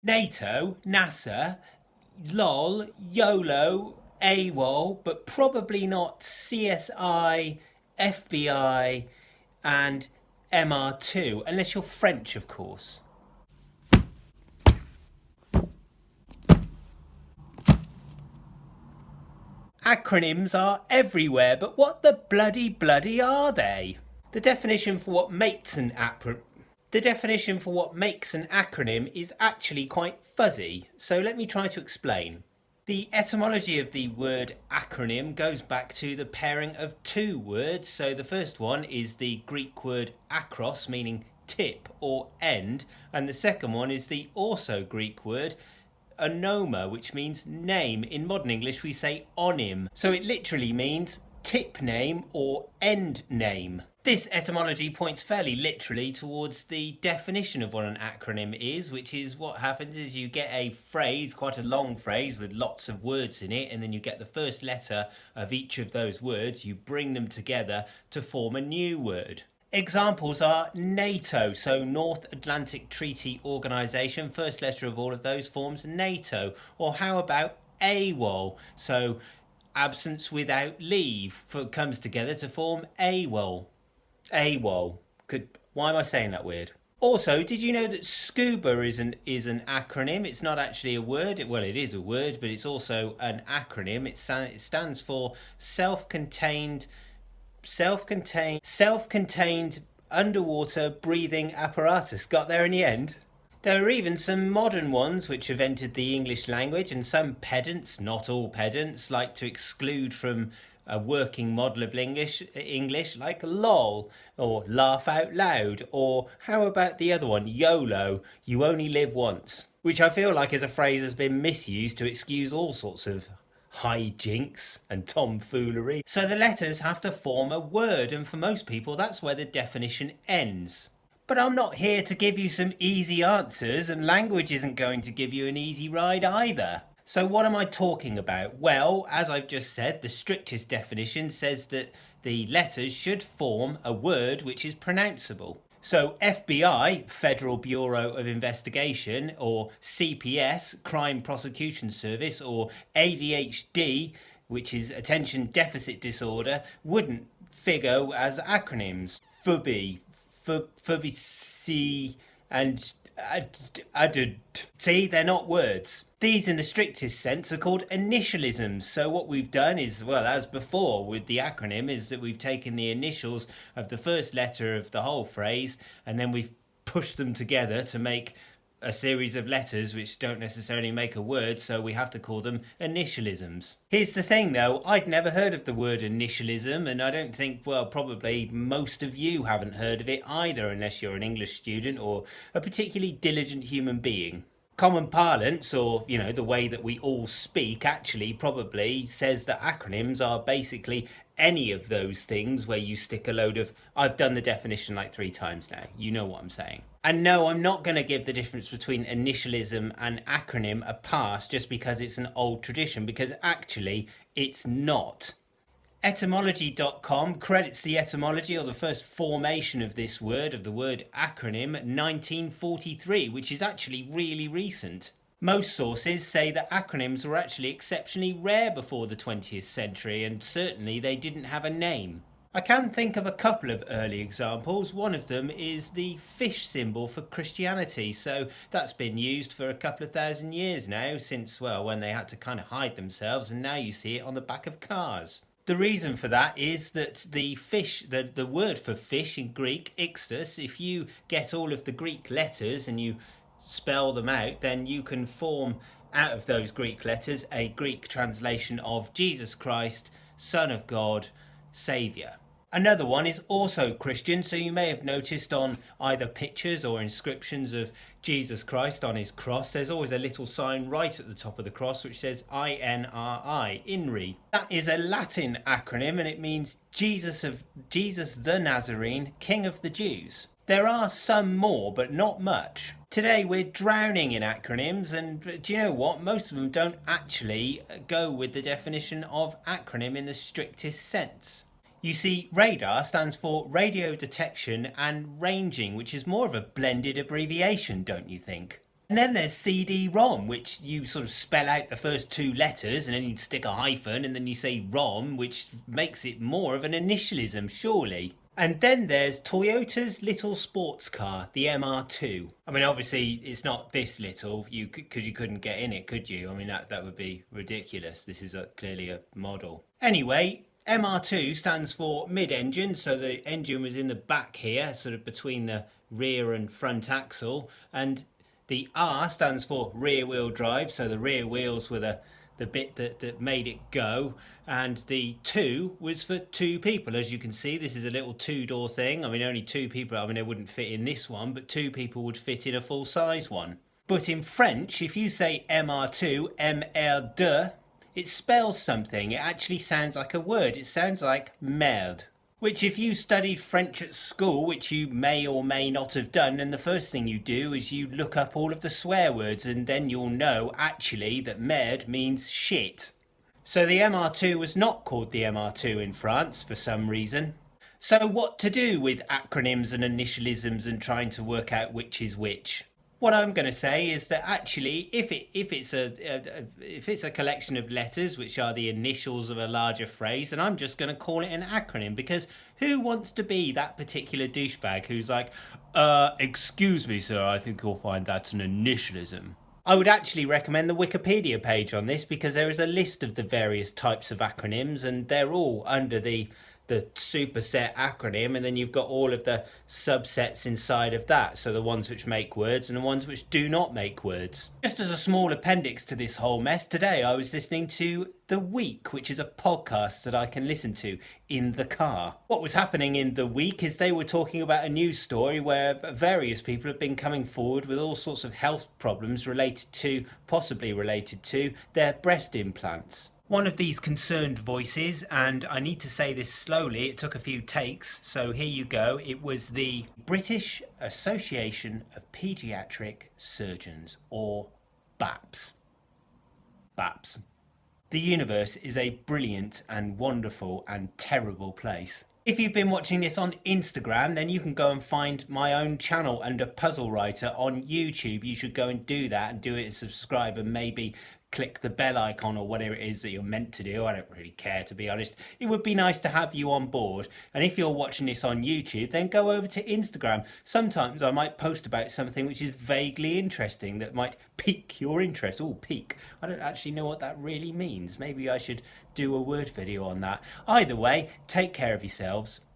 NATO, NASA, LOL, YOLO, AWOL, but probably not CSI, FBI, and MR2, unless you're French, of course. Acronyms are everywhere, but what the bloody are they? The definition for what makes an acronym is actually quite fuzzy, so let me try to explain. The etymology of the word acronym goes back to the pairing of two words. So the first one is the Greek word akros, meaning tip or end, and the second one is the also Greek word onoma, which means name. In modern English we say onym, so it literally means tip name or end name. This etymology points fairly literally towards the definition of what an acronym is, which is what happens is you get a phrase, quite a long phrase with lots of words in it, and then you get the first letter of each of those words, you bring them together to form a new word. Examples are NATO, so North Atlantic Treaty Organisation, first letter of all of those forms Nato. Or how about AWOL, so absence without leave, comes together to form AWOL. AWOL. Why am I saying that weird? Also, did you know that SCUBA is an acronym? It's not actually a word. Well, it is a word, but it's also an acronym. It stands for self-contained underwater breathing apparatus. Got there in the end? There are even some modern ones which have entered the English language, and some pedants, not all pedants, like to exclude from a working model of English like LOL or laugh out loud, or how about the other one, YOLO, you only live once, which I feel like as a phrase has been misused to excuse all sorts of hijinks and tomfoolery. So the letters have to form a word, and for most people that's where the definition ends. But I'm not here to give you some easy answers, and language isn't going to give you an easy ride either. So what am I talking about? Well, as I've just said, the strictest definition says that the letters should form a word which is pronounceable. So FBI, Federal Bureau of Investigation, or CPS, Crime Prosecution Service, or ADHD, which is Attention Deficit Disorder, wouldn't figure as acronyms. FUBC, and see, they're not words. These, in the strictest sense, are called initialisms. So what we've done is, well, as before with the acronym, is that we've taken the initials of the first letter of the whole phrase, and then we've pushed them together to make a series of letters which don't necessarily make a word, so we have to call them initialisms. Here's the thing though, I'd never heard of the word initialism, and I don't think, well, probably most of you haven't heard of it either, unless you're an English student or a particularly diligent human being. Common parlance, or, the way that we all speak, actually probably says that acronyms are basically any of those things where you stick a load of... I've done the definition like 3 times now. You know what I'm saying. And no, I'm not going to give the difference between initialism and acronym a pass just because it's an old tradition, because actually it's not. Etymology.com credits the etymology, or the first formation of this word, of the word acronym, 1943, which is actually really recent. Most sources say that acronyms were actually exceptionally rare before the 20th century, and certainly they didn't have a name. I can think of a couple of early examples. One of them is the fish symbol for Christianity, so that's been used for a couple of thousand years now, since, well, when they had to kind of hide themselves, and now you see it on the back of cars. The reason for that is that the fish, the word for fish in Greek, ixtus, if you get all of the Greek letters and you spell them out, then you can form out of those Greek letters a Greek translation of Jesus Christ, Son of God, Saviour. Another one is also Christian, so you may have noticed on either pictures or inscriptions of Jesus Christ on his cross, there's always a little sign right at the top of the cross which says INRI, INRI. That is a Latin acronym, and it means Jesus the Nazarene, King of the Jews. There are some more, but not much. Today we're drowning in acronyms, and do you know what? Most of them don't actually go with the definition of acronym in the strictest sense. You see, radar stands for radio detection and ranging, which is more of a blended abbreviation, don't you think? And then there's CD-ROM, which you sort of spell out the first two letters and then you stick a hyphen and then you say ROM, which makes it more of an initialism, surely. And then there's Toyota's little sports car, the MR2. I mean, obviously, it's not this little, because you couldn't get in it, could you? I mean, that would be ridiculous. This is clearly a model. Anyway, MR2 stands for mid-engine, so the engine was in the back here, sort of between the rear and front axle, and the R stands for rear wheel drive, so the rear wheels were the bit that made it go, and the 2 was for 2 people. As you can see, this is a little 2-door thing. I mean, only 2 people, I mean, they wouldn't fit in this one, but 2 people would fit in a full-size one. But in French, if you say MR2, MR2, it spells something. It actually sounds like a word. It sounds like merde. Which, if you studied French at school, which you may or may not have done, then the first thing you do is you look up all of the swear words, and then you'll know actually that merde means shit. So the MR2 was not called the MR2 in France for some reason. So what to do with acronyms and initialisms and trying to work out which is which? What I'm going to say is that actually, if it's a collection of letters which are the initials of a larger phrase, then I'm just going to call it an acronym, because who wants to be that particular douchebag who's like, excuse me, sir, I think you'll find that's an initialism. I would actually recommend the Wikipedia page on this, because there is a list of the various types of acronyms, and they're all under the superset acronym, and then you've got all of the subsets inside of that, so the ones which make words and the ones which do not make words. Just as a small appendix to this whole mess, today I was listening to The Week, which is a podcast that I can listen to in the car. What was happening in The Week is they were talking about a news story where various people have been coming forward with all sorts of health problems possibly related to their breast implants. One of these concerned voices, and I need to say this slowly, it took a few takes, so here you go. It was the British Association of Paediatric Surgeons, or BAPS. BAPS. The universe is a brilliant and wonderful and terrible place. If you've been watching this on Instagram, then you can go and find my own channel under Puzzle Writer on YouTube. You should go and do that, and do it and subscribe, and maybe click the bell icon or whatever it is that you're meant to do. I don't really care, to be honest. It would be nice to have you on board. And if you're watching this on YouTube, then go over to Instagram. Sometimes I might post about something which is vaguely interesting that might pique your interest. Oh, pique. I don't actually know what that really means. Maybe I should do a word video on that. Either way, take care of yourselves.